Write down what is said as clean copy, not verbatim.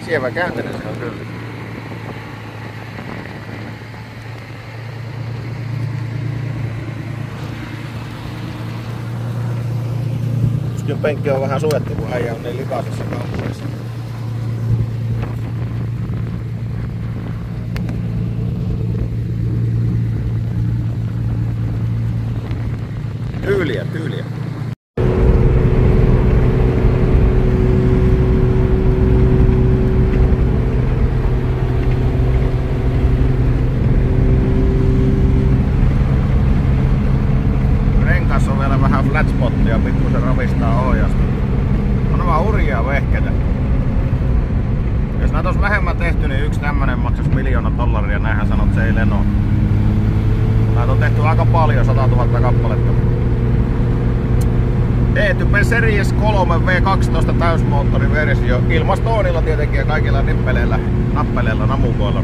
Sievä käänteinen se on kyllä. Kyllä penkki on vähän suojattu, kun äijä on niin likaisessa kaupungissa. Tyyliä. Renkas on vielä vähän flatspottia, pikkusen ravistaa ohjasta. On nämä hurjaa vehkeitä. Jos näitä olisi vähemmän tehty, niin yksi tämmönen maksaisi $1 miljoonaa, näinhän sanot se ei leno. Näitä on tehty aika paljon, 100 000 kappaletta. E-Type Series 3 V12 täysmoottoriversio. Ilmastoonilla tietenkin ja kaikilla nippeleillä, nappeleilla, namukoilla.